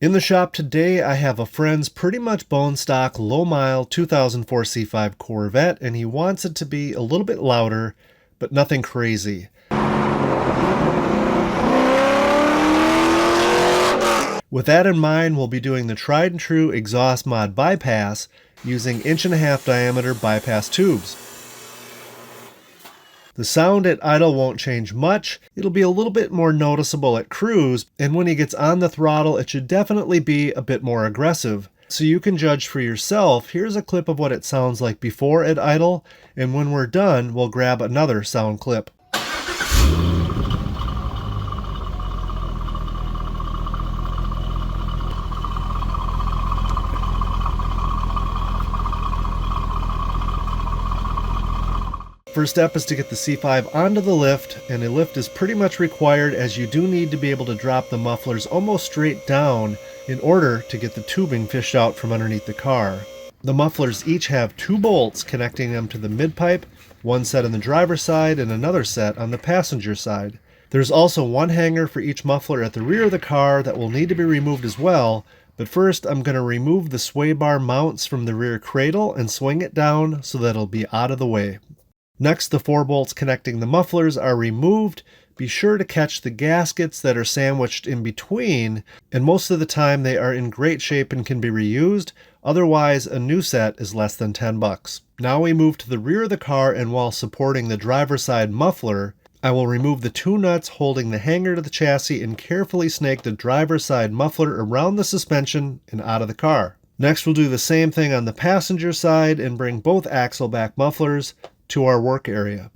In the shop today, I have a friend's pretty much bone stock, low-mile 2004 C5 Corvette, and he wants it to be a little bit louder, but nothing crazy. With that in mind, we'll be doing the tried and true exhaust mod bypass using 1.5" diameter bypass tubes. The sound at idle won't change much. It'll be a little bit more noticeable at cruise, and when he gets on the throttle, it should definitely be a bit more aggressive. So you can judge for yourself. Here's a clip of what it sounds like before at idle, and when we're done, we'll grab another sound clip. First step is to get the C5 onto the lift, and a lift is pretty much required as you do need to be able to drop the mufflers almost straight down in order to get the tubing fished out from underneath the car. The mufflers each have 2 bolts connecting them to the mid-pipe, one set on the driver's side and another set on the passenger side. There's also one hanger for each muffler at the rear of the car that will need to be removed as well, but first I'm going to remove the sway bar mounts from the rear cradle and swing it down so that it'll be out of the way. Next, the 4 bolts connecting the mufflers are removed. Be sure to catch the gaskets that are sandwiched in between, and most of the time they are in great shape and can be reused. Otherwise, a new set is less than $10. Now we move to the rear of the car, and while supporting the driver's side muffler, I will remove the 2 nuts holding the hanger to the chassis and carefully snake the driver's side muffler around the suspension and out of the car. Next, we'll do the same thing on the passenger side and bring both axle back mufflers to our work area.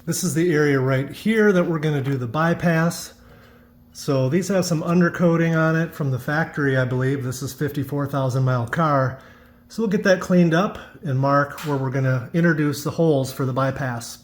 This is the area right here that we're going to do the bypass. So these have some undercoating on it from the factory, I believe. This is 54,000 mile car. So we'll get that cleaned up and mark where we're going to introduce the holes for the bypass.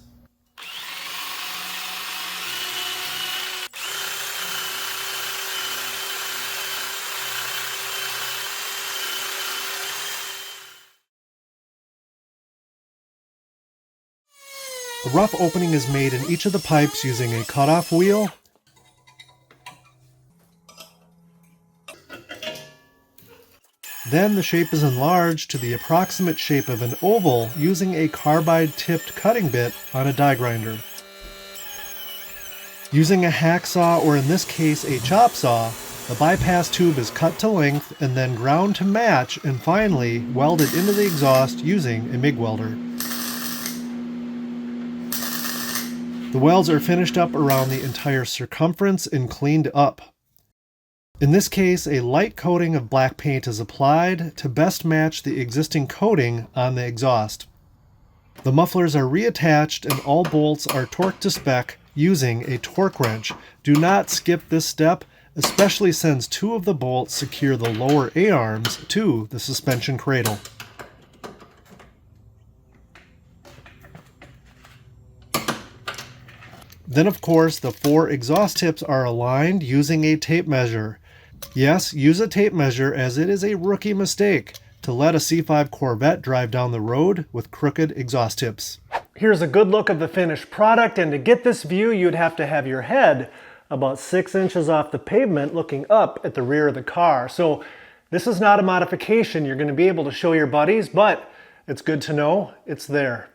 A rough opening is made in each of the pipes using a cutoff wheel. Then the shape is enlarged to the approximate shape of an oval using a carbide-tipped cutting bit on a die grinder. Using a hacksaw, or in this case a chop saw, the bypass tube is cut to length and then ground to match and finally welded into the exhaust using a MIG welder. The welds are finished up around the entire circumference and cleaned up. In this case, a light coating of black paint is applied to best match the existing coating on the exhaust. The mufflers are reattached and all bolts are torqued to spec using a torque wrench. Do not skip this step, especially since 2 of the bolts secure the lower A-arms to the suspension cradle. Then of course the 4 exhaust tips are aligned using a tape measure. Yes, use a tape measure as it is a rookie mistake to let a C5 Corvette drive down the road with crooked exhaust tips. Here's a good look of the finished product, and to get this view you'd have to have your head about 6 inches off the pavement looking up at the rear of the car. So this is not a modification you're going to be able to show your buddies, but it's good to know it's there.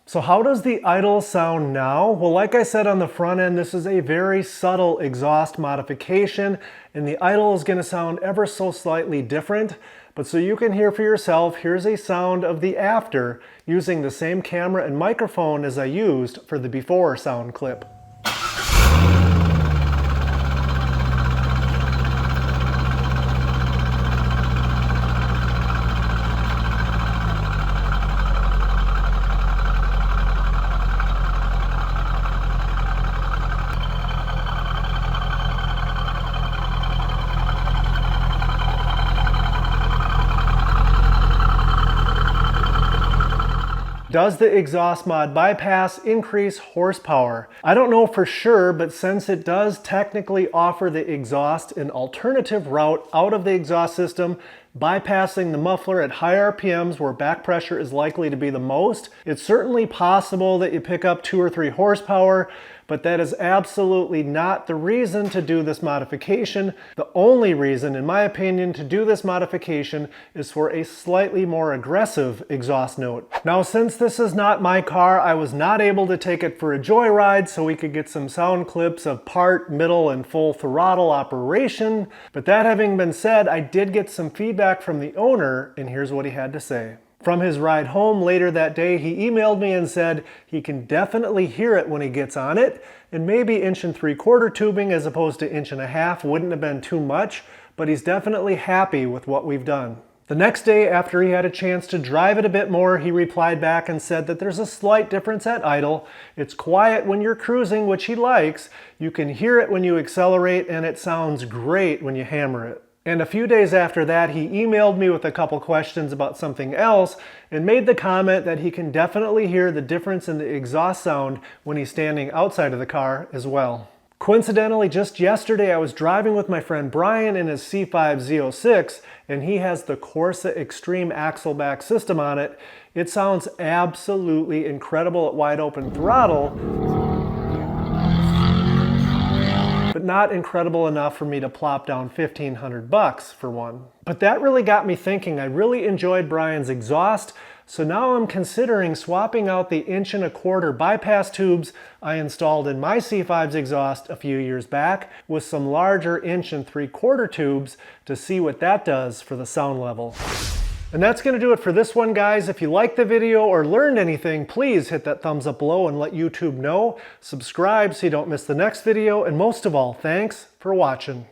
So how does the idle sound now? Well, like I said on the front end, this is a very subtle exhaust modification, and the idle is going to sound ever so slightly different. But so you can hear for yourself, here's a sound of the after using the same camera and microphone as I used for the before sound clip. Does the exhaust mod bypass increase horsepower? I don't know for sure, but since it does technically offer the exhaust an alternative route out of the exhaust system, bypassing the muffler at high RPMs where back pressure is likely to be the most. It's certainly possible that you pick up 2 or 3 horsepower, but that is absolutely not the reason to do this modification. The only reason, in my opinion, to do this modification is for a slightly more aggressive exhaust note. Now, since this is not my car, I was not able to take it for a joyride so we could get some sound clips of part, middle, and full throttle operation. But that having been said, I did get some feedback from the owner, and here's what he had to say. From his ride home later that day, he emailed me and said he can definitely hear it when he gets on it, and maybe 1 3/4 tubing as opposed to 1.5 wouldn't have been too much, but he's definitely happy with what we've done. The next day, after he had a chance to drive it a bit more, he replied back and said that there's a slight difference at idle. It's quiet when you're cruising, which he likes. You can hear it when you accelerate, and it sounds great when you hammer it. And a few days after that, he emailed me with a couple questions about something else and made the comment that he can definitely hear the difference in the exhaust sound when he's standing outside of the car as well. Coincidentally, just yesterday I was driving with my friend Brian in his C5 Z06, and he has the Corsa Extreme Axleback system on it. It sounds absolutely incredible at wide open throttle, but not incredible enough for me to plop down $1,500 for one. But that really got me thinking. I really enjoyed Brian's exhaust, so now I'm considering swapping out the 1 1/4 bypass tubes I installed in my C5's exhaust a few years back with some larger 1 3/4 tubes to see what that does for the sound level. And that's going to do it for this one, guys. If you liked the video or learned anything, please hit that thumbs up below and let YouTube know. Subscribe so you don't miss the next video. And most of all, thanks for watching.